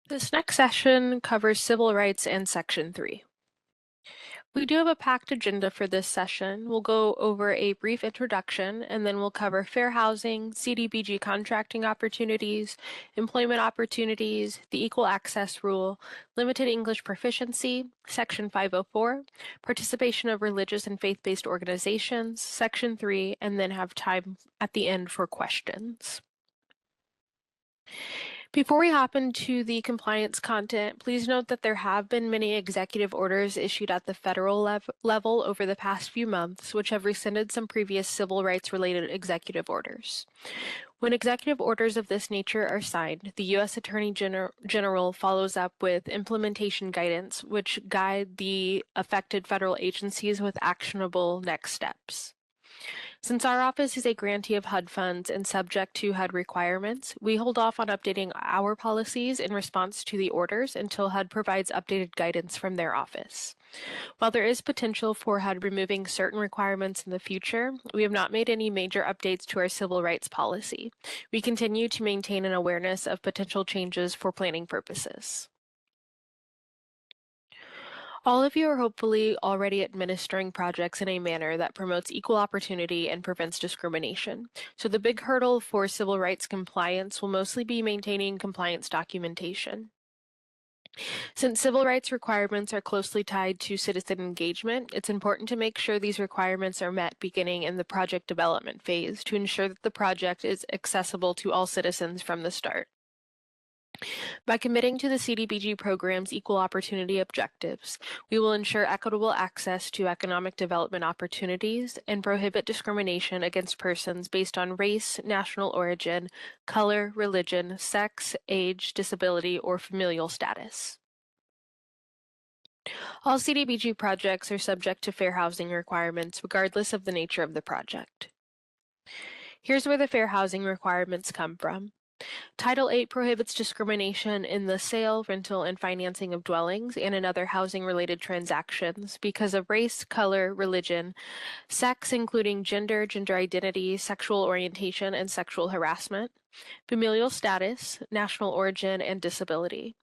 This next session covers civil rights and Section 3. We do have a packed agenda for this session. We'll go over a brief introduction, and then we'll cover fair housing, CDBG contracting opportunities, employment opportunities, the Equal Access Rule, limited English proficiency, Section 504, participation of religious and faith-based organizations, Section 3, and then have time at the end for questions. Before we hop into the compliance content, please note that there have been many executive orders issued at the federal level over the past few months, which have rescinded some previous civil rights-related executive orders. When executive orders of this nature are signed, the U.S. Attorney General follows up with implementation guidance, which guide the affected federal agencies with actionable next steps. Since our office is a grantee of HUD funds and subject to HUD requirements, we hold off on updating our policies in response to the orders until HUD provides updated guidance from their office. While there is potential for HUD removing certain requirements in the future, we have not made any major updates to our civil rights policy. We continue to maintain an awareness of potential changes for planning purposes. All of you are hopefully already administering projects in a manner that promotes equal opportunity and prevents discrimination. So the big hurdle for civil rights compliance will mostly be maintaining compliance documentation. Since civil rights requirements are closely tied to citizen engagement, it's important to make sure these requirements are met beginning in the project development phase to ensure that the project is accessible to all citizens from the start. By committing to the CDBG program's equal opportunity objectives, we will ensure equitable access to economic development opportunities and prohibit discrimination against persons based on race, national origin, color, religion, sex, age, disability, or familial status. All CDBG projects are subject to fair housing requirements regardless of the nature of the project. Here's where the fair housing requirements come from. Title 8 prohibits discrimination in the sale, rental, and financing of dwellings and in other housing-related transactions because of race, color, religion, sex including gender, gender identity, sexual orientation, and sexual harassment, familial status, national origin, and disability.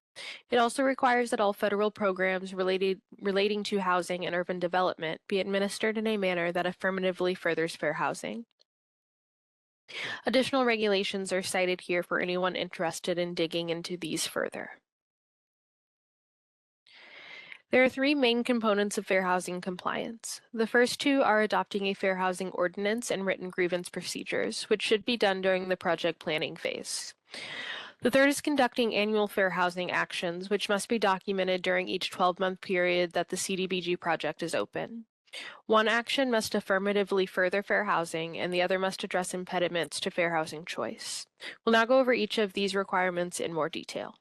It also requires that all federal programs relating to housing and urban development be administered in a manner that affirmatively furthers fair housing. Additional regulations are cited here for anyone interested in digging into these further. There are three main components of fair housing compliance. The first two are adopting a fair housing ordinance and written grievance procedures, which should be done during the project planning phase. The third is conducting annual fair housing actions, which must be documented during each 12-month period that the CDBG project is open. One action must affirmatively further fair housing, and the other must address impediments to fair housing choice. We'll now go over each of these requirements in more detail.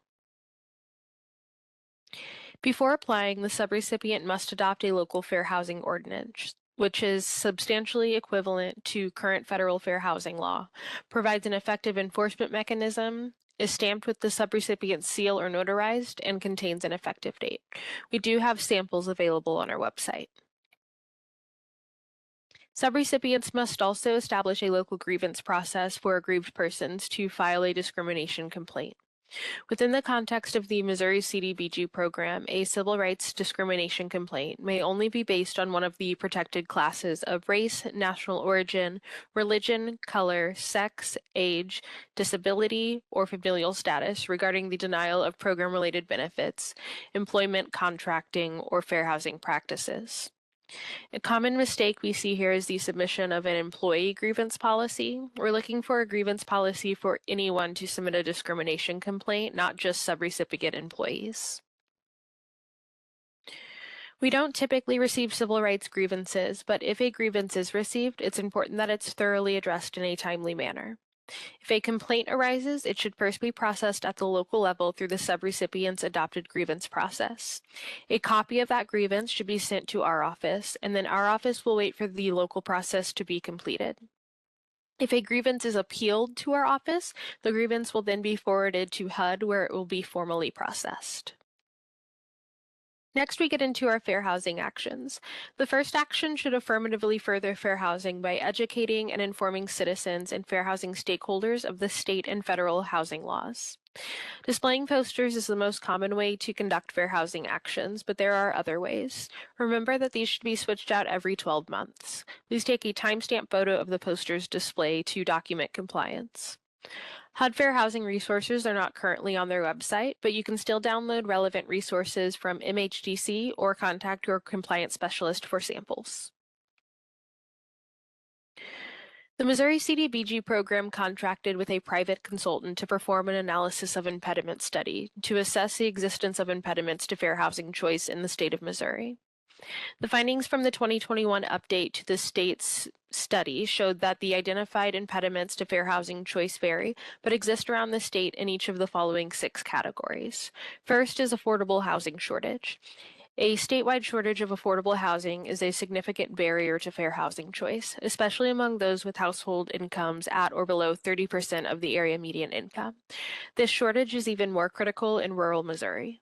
Before applying, the subrecipient must adopt a local fair housing ordinance, which is substantially equivalent to current federal fair housing law, provides an effective enforcement mechanism, is stamped with the subrecipient's seal or notarized, and contains an effective date. We do have samples available on our website. Subrecipients must also establish a local grievance process for aggrieved persons to file a discrimination complaint. Within the context of the Missouri CDBG program, a civil rights discrimination complaint may only be based on one of the protected classes of race, national origin, religion, color, sex, age, disability, or familial status regarding the denial of program-related benefits, employment, contracting, or fair housing practices. A common mistake we see here is the submission of an employee grievance policy. We're looking for a grievance policy for anyone to submit a discrimination complaint, not just subrecipient employees. We don't typically receive civil rights grievances, but if a grievance is received, it's important that it's thoroughly addressed in a timely manner. If a complaint arises, it should first be processed at the local level through the subrecipient's adopted grievance process. A copy of that grievance should be sent to our office, and then our office will wait for the local process to be completed. If a grievance is appealed to our office, the grievance will then be forwarded to HUD where it will be formally processed. Next, we get into our fair housing actions. The first action should affirmatively further fair housing by educating and informing citizens and fair housing stakeholders of the state and federal housing laws. Displaying posters is the most common way to conduct fair housing actions, but there are other ways. Remember that these should be switched out every 12 months. Please take a timestamp photo of the poster's display to document compliance. HUD Fair Housing resources are not currently on their website, but you can still download relevant resources from MHDC or contact your compliance specialist for samples. The Missouri CDBG program contracted with a private consultant to perform an analysis of impediment study to assess the existence of impediments to fair housing choice in the state of Missouri. The findings from the 2021 update to the state's study showed that the identified impediments to fair housing choice vary, but exist around the state in each of the following 6 categories. First is affordable housing shortage. A statewide shortage of affordable housing is a significant barrier to fair housing choice, especially among those with household incomes at or below 30% of the area median income. This shortage is even more critical in rural Missouri.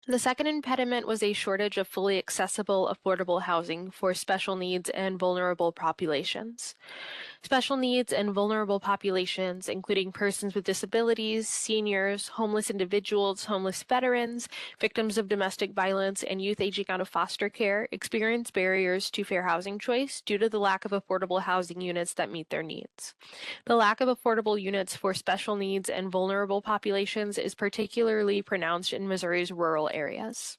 The second impediment was a shortage of fully accessible, affordable housing for special needs and vulnerable populations. Special needs and vulnerable populations, including persons with disabilities, seniors, homeless individuals, homeless veterans, victims of domestic violence, and youth aging out of foster care, experience barriers to fair housing choice due to the lack of affordable housing units that meet their needs. The lack of affordable units for special needs and vulnerable populations is particularly pronounced in Missouri's rural areas.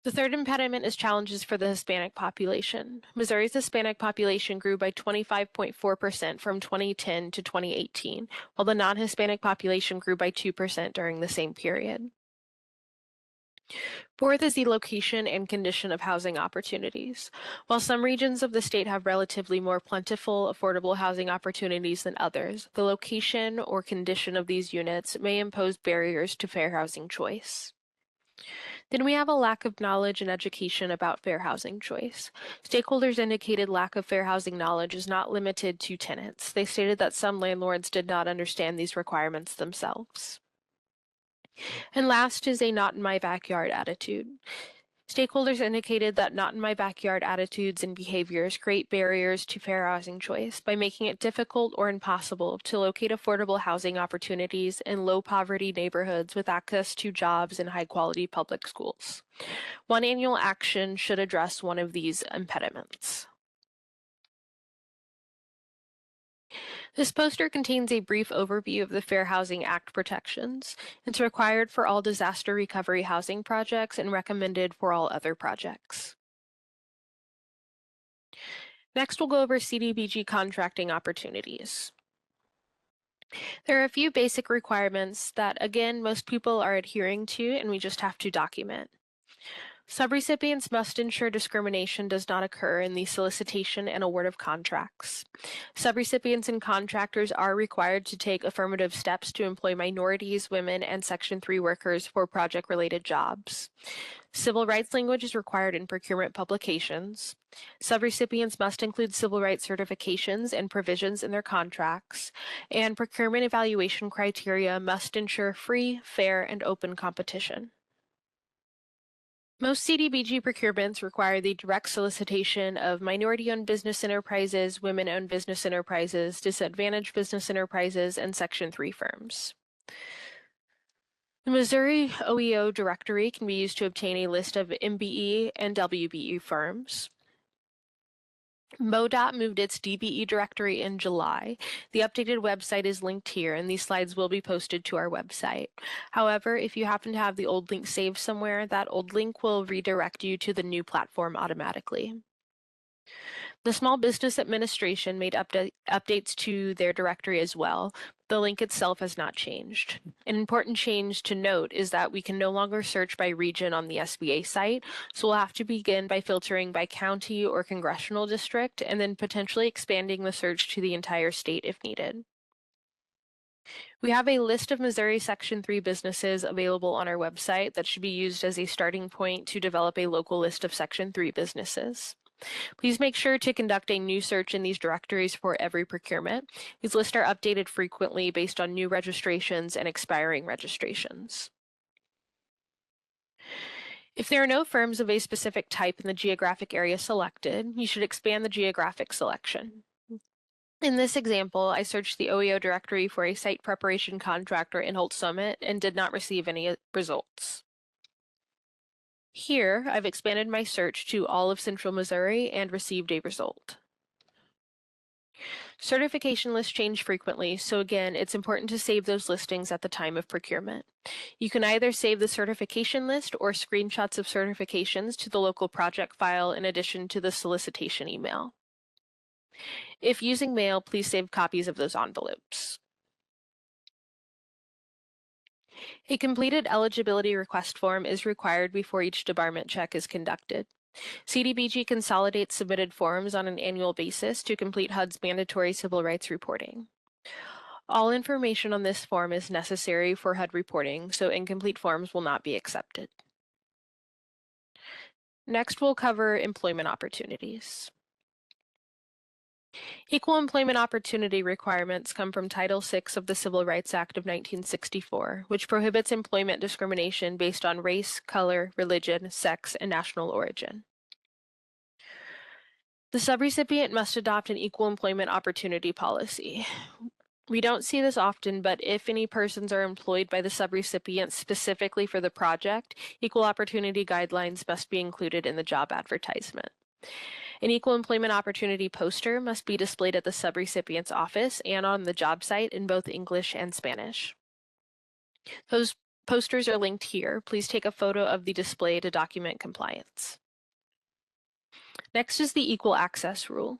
The third impediment is challenges for the Hispanic population. Missouri's Hispanic population grew by 25.4% from 2010 to 2018, while the non-Hispanic population grew by 2% during the same period. Fourth is the location and condition of housing opportunities. While some regions of the state have relatively more plentiful, affordable housing opportunities than others, the location or condition of these units may impose barriers to fair housing choice. Then we have a lack of knowledge and education about fair housing choice. Stakeholders indicated lack of fair housing knowledge is not limited to tenants. They stated that some landlords did not understand these requirements themselves. And last is a not in my backyard attitude. Stakeholders indicated that not in my backyard attitudes and behaviors create barriers to fair housing choice by making it difficult or impossible to locate affordable housing opportunities in low poverty neighborhoods with access to jobs and high quality public schools. One annual action should address one of these impediments. This poster contains a brief overview of the Fair Housing Act protections. It's required for all disaster recovery housing projects and recommended for all other projects. Next, we'll go over CDBG contracting opportunities. There are a few basic requirements that, again, most people are adhering to, and we just have to document. Subrecipients must ensure discrimination does not occur in the solicitation and award of contracts. Subrecipients and contractors are required to take affirmative steps to employ minorities, women, and Section 3 workers for project-related jobs. Civil rights language is required in procurement publications. Subrecipients must include civil rights certifications and provisions in their contracts, and procurement evaluation criteria must ensure free, fair, and open competition. Most CDBG procurements require the direct solicitation of minority-owned business enterprises, women-owned business enterprises, disadvantaged business enterprises, and Section 3 firms. The Missouri OEO directory can be used to obtain a list of MBE and WBE firms. MoDOT moved its DBE directory in July. The updated website is linked here, and these slides will be posted to our website. However, if you happen to have the old link saved somewhere, that old link will redirect you to the new platform automatically. The Small Business Administration made updates to their directory as well. The link itself has not changed. An important change to note is that we can no longer search by region on the SBA site, so we'll have to begin by filtering by county or congressional district, and then potentially expanding the search to the entire state if needed. We have a list of Missouri Section 3 businesses available on our website that should be used as a starting point to develop a local list of Section 3 businesses. Please make sure to conduct a new search in these directories for every procurement. These lists are updated frequently based on new registrations and expiring registrations. If there are no firms of a specific type in the geographic area selected, you should expand the geographic selection. In this example, I searched the OEO directory for a site preparation contractor in Holt Summit and did not receive any results. Here, I've expanded my search to all of Central Missouri and received a result. Certification lists change frequently, so again, it's important to save those listings at the time of procurement. You can either save the certification list or screenshots of certifications to the local project file in addition to the solicitation email. If using mail, please save copies of those envelopes. A completed eligibility request form is required before each debarment check is conducted. CDBG consolidates submitted forms on an annual basis to complete HUD's mandatory civil rights reporting. All information on this form is necessary for HUD reporting, so incomplete forms will not be accepted. Next, we'll cover employment opportunities. Equal employment opportunity requirements come from Title VI of the Civil Rights Act of 1964, which prohibits employment discrimination based on race, color, religion, sex, and national origin. The subrecipient must adopt an equal employment opportunity policy. We don't see this often, but if any persons are employed by the subrecipient specifically for the project, equal opportunity guidelines must be included in the job advertisement. An equal employment opportunity poster must be displayed at the subrecipient's office and on the job site in both English and Spanish. Those posters are linked here. Please take a photo of the display to document compliance. Next is the Equal Access Rule.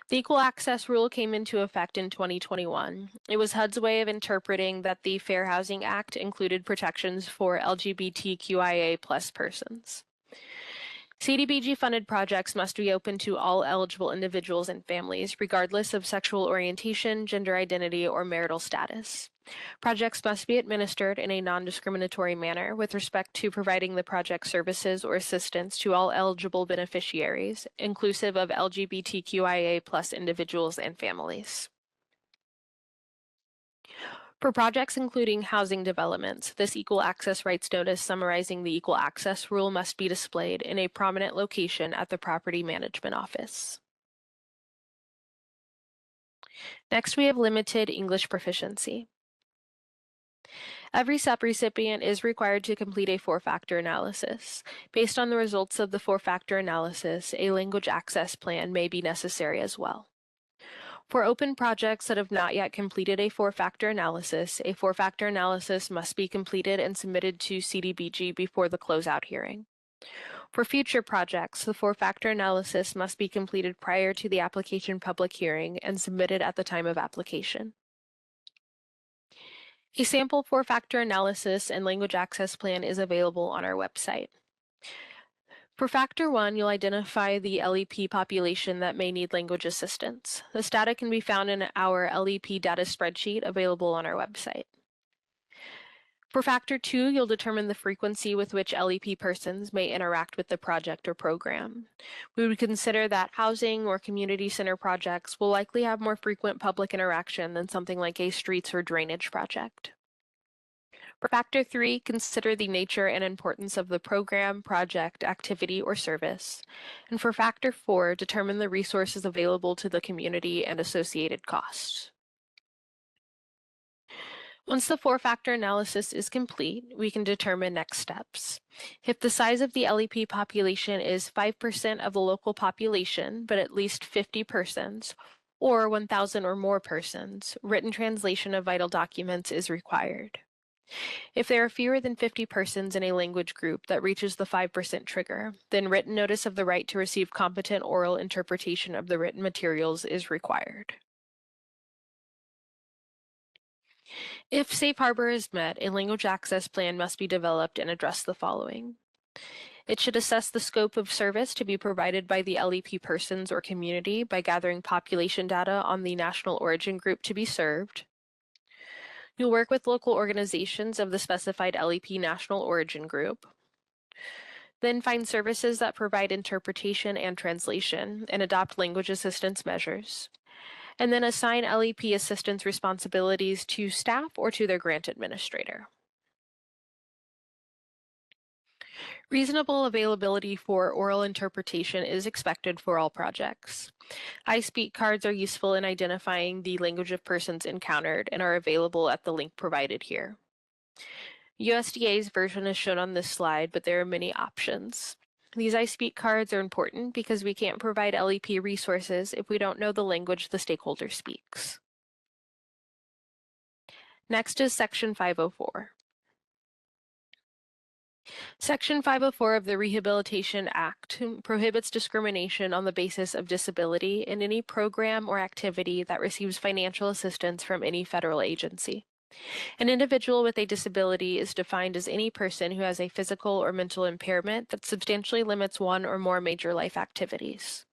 The Equal Access Rule came into effect in 2021. It was HUD's way of interpreting that the Fair Housing Act included protections for LGBTQIA+ persons. CDBG-funded projects must be open to all eligible individuals and families, regardless of sexual orientation, gender identity, or marital status. Projects must be administered in a non-discriminatory manner with respect to providing the project services or assistance to all eligible beneficiaries, inclusive of LGBTQIA+ individuals and families. For projects including housing developments, this Equal Access Rights Notice summarizing the Equal Access Rule must be displayed in a prominent location at the Property Management Office. Next, we have limited English proficiency. Every subrecipient is required to complete a four-factor analysis. Based on the results of the four-factor analysis, a language access plan may be necessary as well. For open projects that have not yet completed a four-factor analysis, a four-factor analysis must be completed and submitted to CDBG before the closeout hearing. For future projects, the four-factor analysis must be completed prior to the application public hearing and submitted at the time of application. A sample four-factor analysis and language access plan is available on our website. For Factor 1, you'll identify the LEP population that may need language assistance. This data can be found in our LEP data spreadsheet available on our website. For Factor 2, you'll determine the frequency with which LEP persons may interact with the project or program. We would consider that housing or community center projects will likely have more frequent public interaction than something like a streets or drainage project. For Factor 3, consider the nature and importance of the program, project, activity, or service. And for Factor 4, determine the resources available to the community and associated costs. Once the four-factor analysis is complete, we can determine next steps. If the size of the LEP population is 5% of the local population, but at least 50 persons, or 1,000 or more persons, written translation of vital documents is required. If there are fewer than 50 persons in a language group that reaches the 5% trigger, then written notice of the right to receive competent oral interpretation of the written materials is required. If Safe Harbor is met, a language access plan must be developed and address the following. It should assess the scope of service to be provided by the LEP persons or community by gathering population data on the national origin group to be served. You'll work with local organizations of the specified LEP national origin group. Then find services that provide interpretation and translation and adopt language assistance measures. And then assign LEP assistance responsibilities to staff or to their grant administrator. Reasonable availability for oral interpretation is expected for all projects. iSpeak cards are useful in identifying the language of persons encountered and are available at the link provided here. USDA's version is shown on this slide, but there are many options. These iSpeak cards are important because we can't provide LEP resources if we don't know the language the stakeholder speaks. Next is Section 504. Section 504 of the Rehabilitation Act prohibits discrimination on the basis of disability in any program or activity that receives financial assistance from any federal agency. An individual with a disability is defined as any person who has a physical or mental impairment that substantially limits one or more major life activities.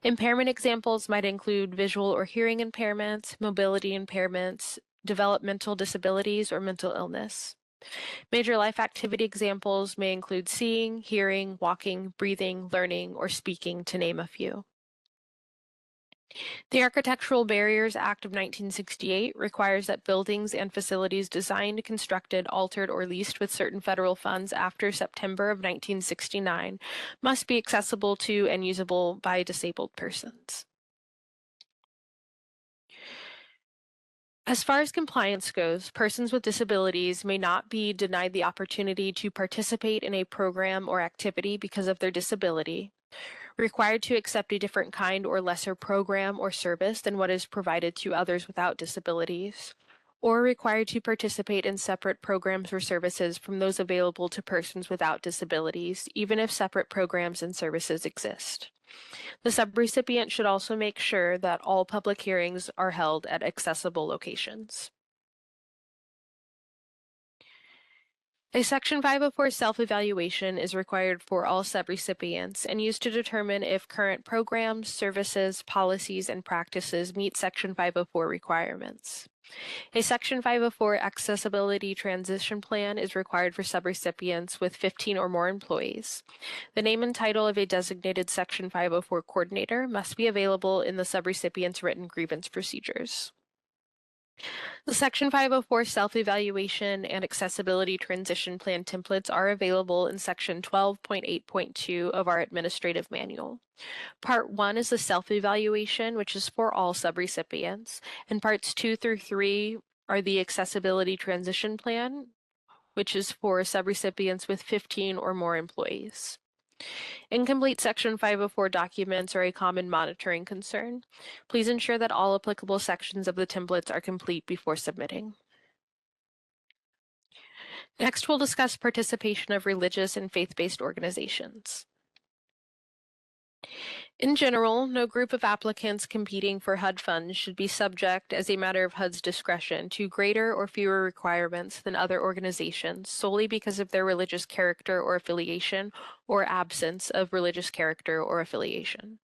Impairment examples might include visual or hearing impairments, mobility impairments, developmental disabilities, or mental illness. Major life activity examples may include seeing, hearing, walking, breathing, learning, or speaking, to name a few. The Architectural Barriers Act of 1968 requires that buildings and facilities designed, constructed, altered, or leased with certain federal funds after September of 1969 must be accessible to and usable by disabled persons. As far as compliance goes, persons with disabilities may not be denied the opportunity to participate in a program or activity because of their disability, required to accept a different kind or lesser program or service than what is provided to others without disabilities, or required to participate in separate programs or services from those available to persons without disabilities, even if separate programs and services exist. The subrecipient should also make sure that all public hearings are held at accessible locations. A Section 504 self-evaluation is required for all subrecipients and used to determine if current programs, services, policies, and practices meet Section 504 requirements. A Section 504 accessibility transition plan is required for subrecipients with 15 or more employees. The name and title of a designated Section 504 coordinator must be available in the subrecipient's written grievance procedures. The Section 504 self-evaluation and accessibility transition plan templates are available in Section 12.8.2 of our administrative manual. Part 1 is the self-evaluation, which is for all subrecipients, and Parts 2 through 3 are the accessibility transition plan, which is for subrecipients with 15 or more employees. Incomplete Section 504 documents are a common monitoring concern. Please ensure that all applicable sections of the templates are complete before submitting. Next, we'll discuss participation of religious and faith-based organizations. In general, no group of applicants competing for HUD funds should be subject, as a matter of HUD's discretion, to greater or fewer requirements than other organizations solely because of their religious character or affiliation or absence of religious character or affiliation.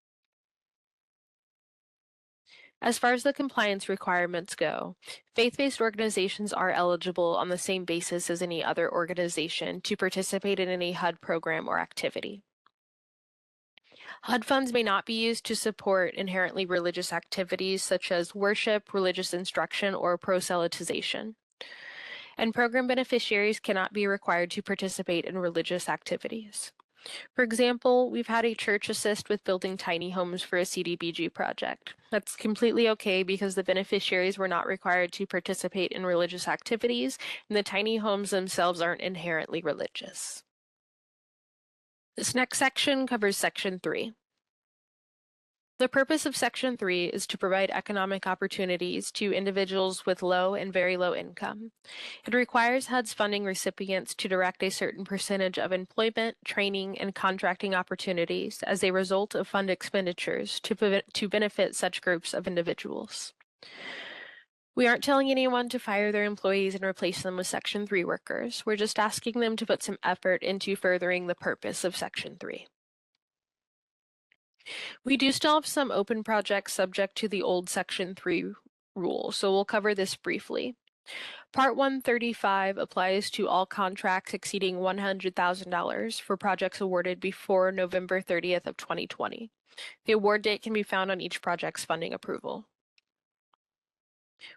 As far as the compliance requirements go, faith-based organizations are eligible on the same basis as any other organization to participate in any HUD program or activity. HUD funds may not be used to support inherently religious activities such as worship, religious instruction, or proselytization. And program beneficiaries cannot be required to participate in religious activities. For example, we've had a church assist with building tiny homes for a CDBG project. That's completely okay because the beneficiaries were not required to participate in religious activities, and the tiny homes themselves aren't inherently religious. This next section covers Section 3. The purpose of Section 3 is to provide economic opportunities to individuals with low and very low income. It requires HUD's funding recipients to direct a certain percentage of employment, training, and contracting opportunities as a result of fund expenditures to benefit such groups of individuals. We aren't telling anyone to fire their employees and replace them with Section 3 workers. We're just asking them to put some effort into furthering the purpose of Section 3. We do still have some open projects subject to the old Section 3 rule, so we'll cover this briefly. Part 135 applies to all contracts exceeding $100,000 for projects awarded before November 30th of 2020. The award date can be found on each project's funding approval.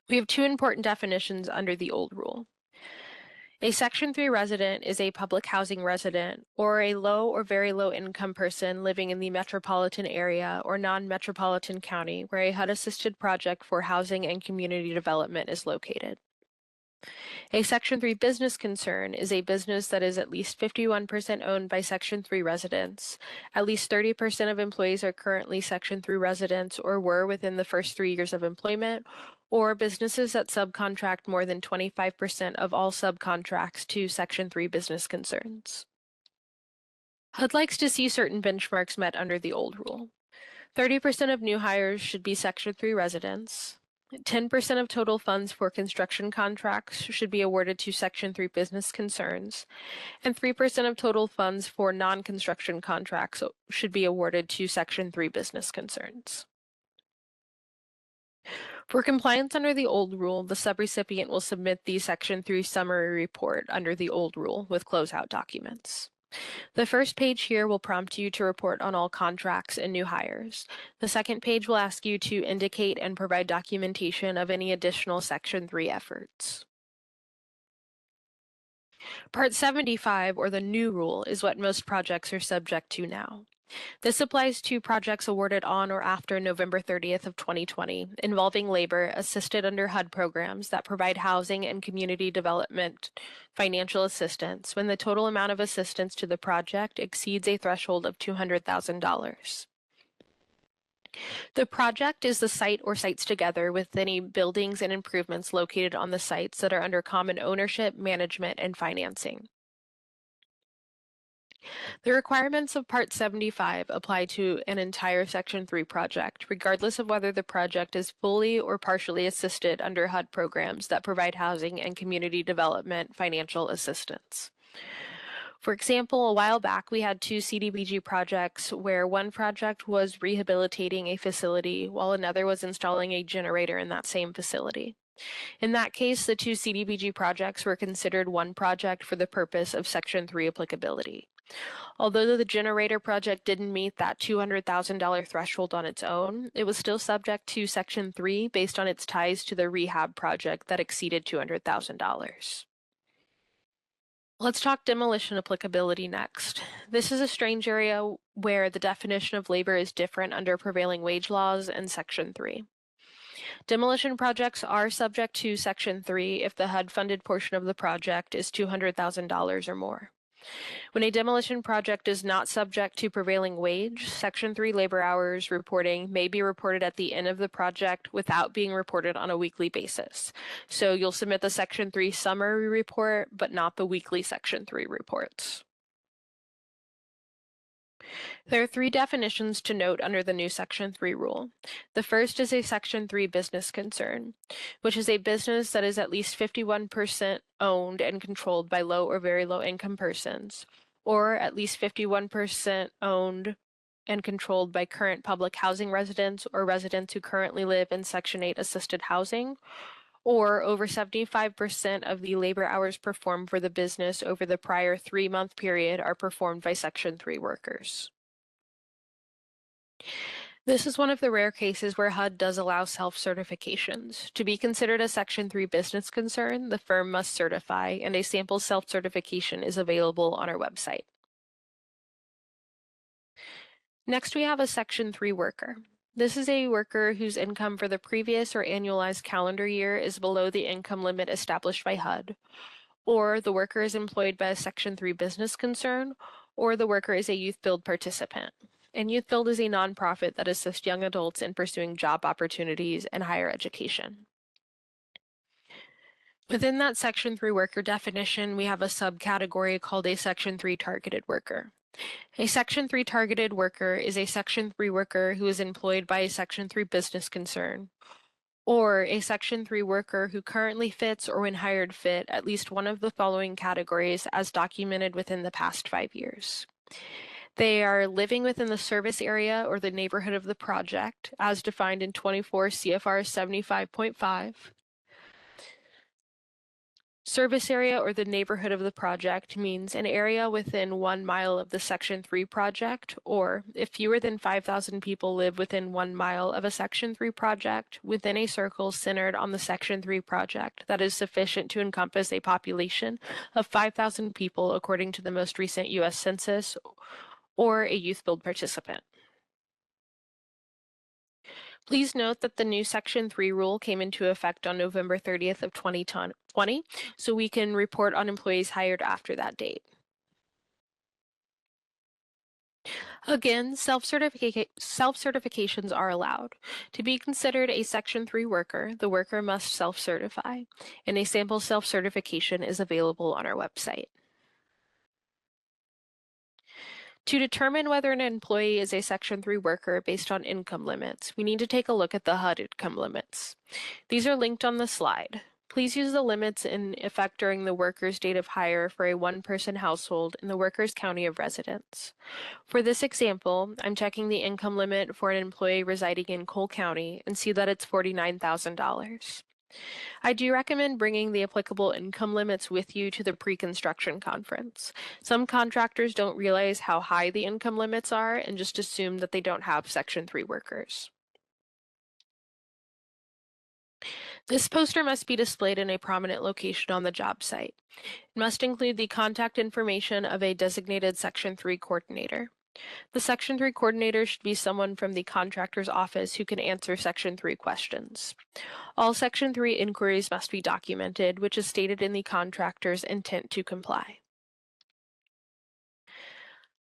We have two important definitions under the old rule. A Section 3 resident is a public housing resident or a low or very low income person living in the metropolitan area or non-metropolitan county where a HUD-assisted project for housing and community development is located. A Section 3 business concern is a business that is at least 51% owned by Section 3 residents. At least 30% of employees are currently Section 3 residents or were within the first 3 years of employment, or businesses that subcontract more than 25% of all subcontracts to Section 3 business concerns. HUD likes to see certain benchmarks met under the old rule. 30% of new hires should be Section 3 residents. 10% of total funds for construction contracts should be awarded to Section 3 business concerns, and 3% of total funds for non-construction contracts should be awarded to Section 3 business concerns. For compliance under the old rule, the subrecipient will submit the Section 3 summary report under the old rule with closeout documents. The first page here will prompt you to report on all contracts and new hires. The second page will ask you to indicate and provide documentation of any additional Section 3 efforts. Part 75, or the new rule, is what most projects are subject to now. This applies to projects awarded on or after November 30th of 2020, involving labor assisted under HUD programs that provide housing and community development financial assistance when the total amount of assistance to the project exceeds a threshold of $200,000. The project is the site or sites together with any buildings and improvements located on the sites that are under common ownership, management, and financing. The requirements of Part 75 apply to an entire Section 3 project, regardless of whether the project is fully or partially assisted under HUD programs that provide housing and community development financial assistance. For example, a while back, we had 2 CDBG projects where one project was rehabilitating a facility while another was installing a generator in that same facility. In that case, the 2 CDBG projects were considered one project for the purpose of Section 3 applicability. Although the generator project didn't meet that $200,000 threshold on its own, it was still subject to Section 3 based on its ties to the rehab project that exceeded $200,000. Let's talk demolition applicability next. This is a strange area where the definition of labor is different under prevailing wage laws and Section 3. Demolition projects are subject to Section 3 if the HUD-funded portion of the project is $200,000 or more. When a demolition project is not subject to prevailing wage, Section 3 labor hours reporting may be reported at the end of the project without being reported on a weekly basis. So you'll submit the Section 3 summary report, but not the weekly Section 3 reports. There are 3 definitions to note under the new Section 3 rule. The first is a Section 3 business concern, which is a business that is at least 51% owned and controlled by low or very low income persons, or at least 51% owned and controlled by current public housing residents or residents who currently live in Section 8 assisted housing, or over 75% of the labor hours performed for the business over the prior 3-month period are performed by Section 3 workers. This is one of the rare cases where HUD does allow self-certifications. To be considered a Section 3 business concern, the firm must certify, and a sample self-certification is available on our website. Next, we have a Section 3 worker. This is a worker whose income for the previous or annualized calendar year is below the income limit established by HUD, or the worker is employed by a Section 3 business concern, or the worker is a Youth Build participant. And Youth Build is a nonprofit that assists young adults in pursuing job opportunities and higher education. Within that Section 3 worker definition, we have a subcategory called a Section 3 targeted worker. A Section 3 targeted worker is a Section 3 worker who is employed by a Section 3 business concern, or a Section 3 worker who currently fits or when hired fit at least one of the following categories as documented within the past 5 years. They are living within the service area or the neighborhood of the project as defined in 24 CFR 75.5. Service area or the neighborhood of the project means an area within 1 mile of the Section 3 project, or if fewer than 5,000 people live within 1 mile of a Section 3 project, within a circle centered on the Section 3 project that is sufficient to encompass a population of 5,000 people according to the most recent U.S. Census, or a youth build participant. Please note that the new Section 3 rule came into effect on November 30th of 2020, so we can report on employees hired after that date. Again, self-certifications are allowed. To be considered a Section 3 worker, the worker must self-certify, and a sample self-certification is available on our website. To determine whether an employee is a Section 3 worker based on income limits, we need to take a look at the HUD income limits. These are linked on the slide. Please use the limits in effect during the worker's date of hire for a one-person household in the worker's county of residence. For this example, I'm checking the income limit for an employee residing in Cole County and see that it's $49,000. I do recommend bringing the applicable income limits with you to the pre-construction conference. Some contractors don't realize how high the income limits are and just assume that they don't have Section 3 workers. This poster must be displayed in a prominent location on the job site. It must include the contact information of a designated Section 3 coordinator. The Section 3 coordinator should be someone from the contractor's office who can answer Section 3 questions. All Section 3 inquiries must be documented, which is stated in the contractor's intent to comply.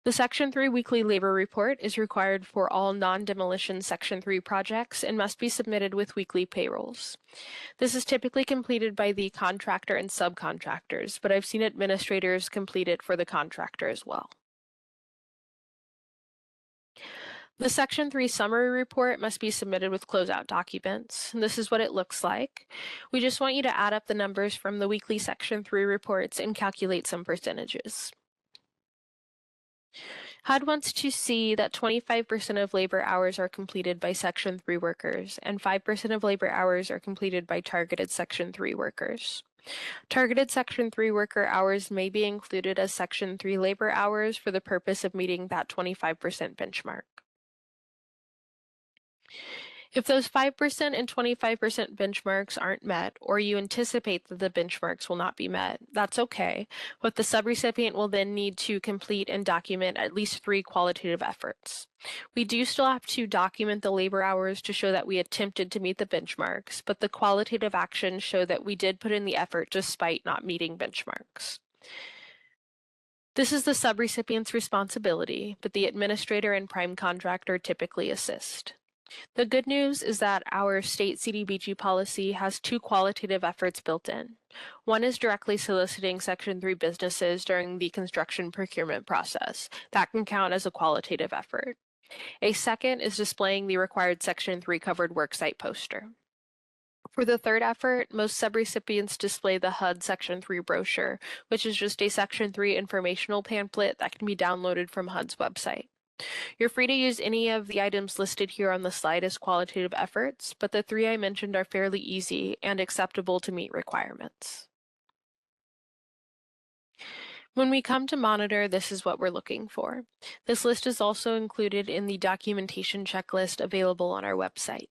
The Section 3 Weekly Labor Report is required for all non-demolition Section 3 projects and must be submitted with weekly payrolls. This is typically completed by the contractor and subcontractors, but I've seen administrators complete it for the contractor as well. The Section 3 summary report must be submitted with closeout documents. This is what it looks like. We just want you to add up the numbers from the weekly Section 3 reports and calculate some percentages. HUD wants to see that 25% of labor hours are completed by Section 3 workers, and 5% of labor hours are completed by targeted Section 3 workers. Targeted Section 3 worker hours may be included as Section 3 labor hours for the purpose of meeting that 25% benchmark. If those 5% and 25% benchmarks aren't met, or you anticipate that the benchmarks will not be met, that's okay, but the subrecipient will then need to complete and document at least 3 qualitative efforts. We do still have to document the labor hours to show that we attempted to meet the benchmarks, but the qualitative actions show that we did put in the effort despite not meeting benchmarks. This is the subrecipient's responsibility, but the administrator and prime contractor typically assist. The good news is that our state CDBG policy has 2 qualitative efforts built in. One is directly soliciting Section 3 businesses during the construction procurement process. That can count as a qualitative effort. A second is displaying the required Section 3 covered worksite poster. For the third effort, most subrecipients display the HUD Section 3 brochure, which is just a Section 3 informational pamphlet that can be downloaded from HUD's website. You're free to use any of the items listed here on the slide as qualitative efforts, but the 3 I mentioned are fairly easy and acceptable to meet requirements. When we come to monitor, this is what we're looking for. This list is also included in the documentation checklist available on our website.